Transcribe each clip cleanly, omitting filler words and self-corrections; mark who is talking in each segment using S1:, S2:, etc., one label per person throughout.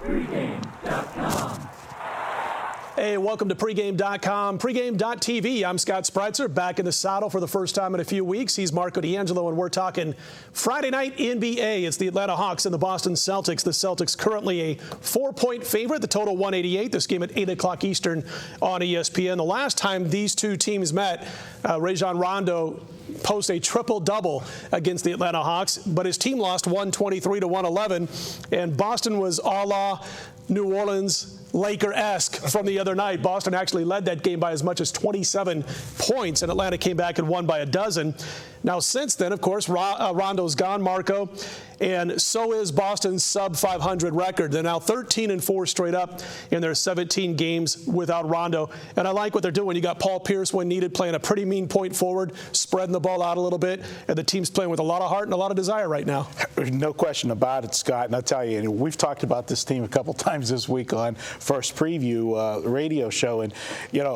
S1: Pregame.com.
S2: Hey, welcome to Pregame.com, Pregame.tv. I'm Scott Spreitzer, back in the saddle for the first time in a few weeks. He's Marco D'Angelo, and we're talking Friday night NBA. It's the Atlanta Hawks and the Boston Celtics. The Celtics currently a 4-point favorite, the total 188. This game at 8 o'clock Eastern on ESPN. The last time these two teams met, Rajon Rondo post a triple-double against the Atlanta Hawks, but his team lost 123 to 111, and Boston was a la New Orleans Laker-esque from the other night. Boston actually led that game by as much as 27 points, and Atlanta came back and won by a dozen. Now, since then, of course, Rondo's gone, Marco, and so is Boston's sub-500 record. They're now 13-4 straight up in their 17 games without Rondo, and I like what they're doing. You got Paul Pierce, when needed, playing a pretty mean point forward, spreading the ball out a little bit, and the team's playing with a lot of heart and a lot of desire right now.
S3: No question about it, Scott, and I'll tell you, we've talked about this team a couple times this week on First Preview radio show, and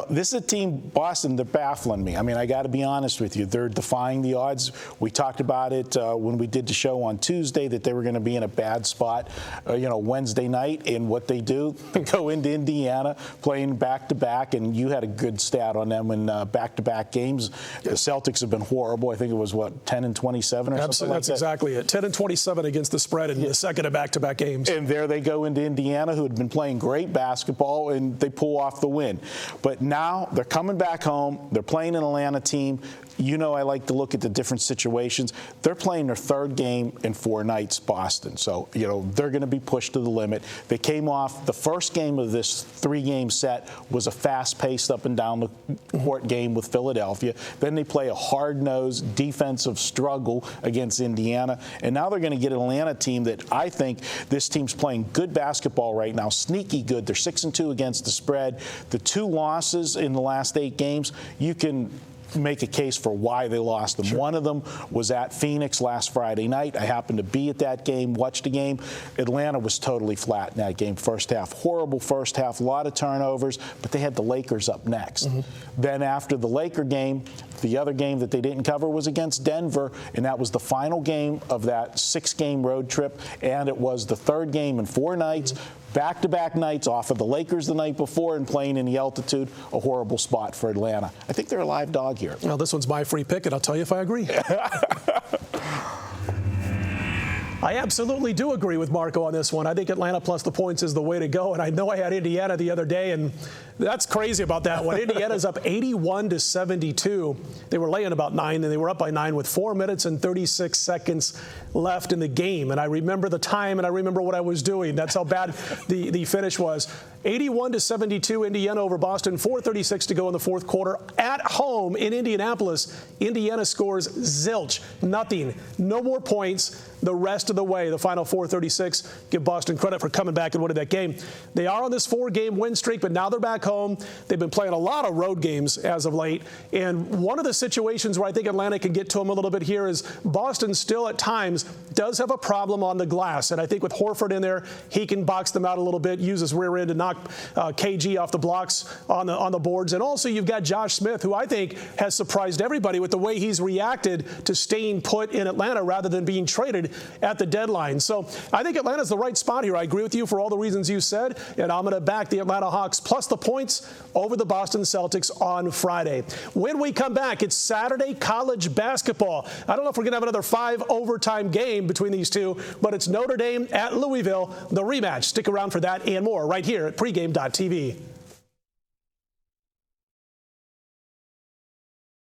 S3: this is a team, Boston, they're baffling me. I mean, I got to be honest with you, they're defying the odds. We talked about it when we did the show on Tuesday, that they were going to be in a bad spot Wednesday night, and what they do, they go into Indiana playing back-to-back, and you had a good stat on them in back-to-back games. The Celtics have been horrible. I think it was 10-27 or something like that.
S2: That's exactly it. 10-27 against the spread in the second of back-to-back games.
S3: And there they go into Indiana, who had been playing great basketball, and they pull off the win. But now they're coming back home. They're playing an Atlanta team. I like to look at the different situations. They're playing their third game in 4 nights, Boston. So, they're going to be pushed to the limit. They came off the first game of this 3-game set was a fast-paced up and down the court game with Philadelphia. Then they play a hard-nosed defensive struggle against Indiana. And now they're going to get an Atlanta team that I think this team's playing good basketball right now, sneaky good. They're 6-2 against the spread. The 2 losses in the last 8 games, you can make a case for why they lost them. Sure. One of them was at Phoenix last Friday night. I happened to be at that game, watched the game. Atlanta was totally flat in that game. First half, horrible first half, a lot of turnovers, but they had the Lakers up next. Then after the Laker game, the other game that they didn't cover was against Denver, and that was the final game of that 6-game road trip, and it was the third game in 4 nights. Back-to-back nights off of the Lakers the night before and playing in the altitude, a horrible spot for Atlanta. I think they're a live dog here.
S2: Well, this one's my free pick, and I'll tell you if I agree. I absolutely do agree with Marco on this one. I think Atlanta plus the points is the way to go, and I know I had Indiana the other day, and that's crazy about that one. Indiana's up 81-72. They were laying about 9, and they were up by 9 with 4 minutes and 36 seconds left in the game. And I remember the time, and I remember what I was doing. That's how bad the finish was. 81-72, Indiana over Boston. 4:36 to go in the fourth quarter. At home in Indianapolis, Indiana scores zilch, nothing, no more points the rest of the way. The final 4:36. Give Boston credit for coming back and winning that game. They are on this 4-game win streak, but now they're back home. They've been playing a lot of road games as of late. And one of the situations where I think Atlanta can get to them a little bit here is Boston still at times does have a problem on the glass. And I think with Horford in there, he can box them out a little bit, use his rear end to knock KG off the blocks on the boards. And also you've got Josh Smith, who I think has surprised everybody with the way he's reacted to staying put in Atlanta rather than being traded at the deadline. So I think Atlanta's the right spot here. I agree with you for all the reasons you said, and I'm going to back the Atlanta Hawks plus the points over the Boston Celtics on Friday. When we come back, it's Saturday college basketball. I don't know if we're going to have another 5-overtime game between these two, but it's Notre Dame at Louisville, the rematch. Stick around for that and more right here at pregame.tv.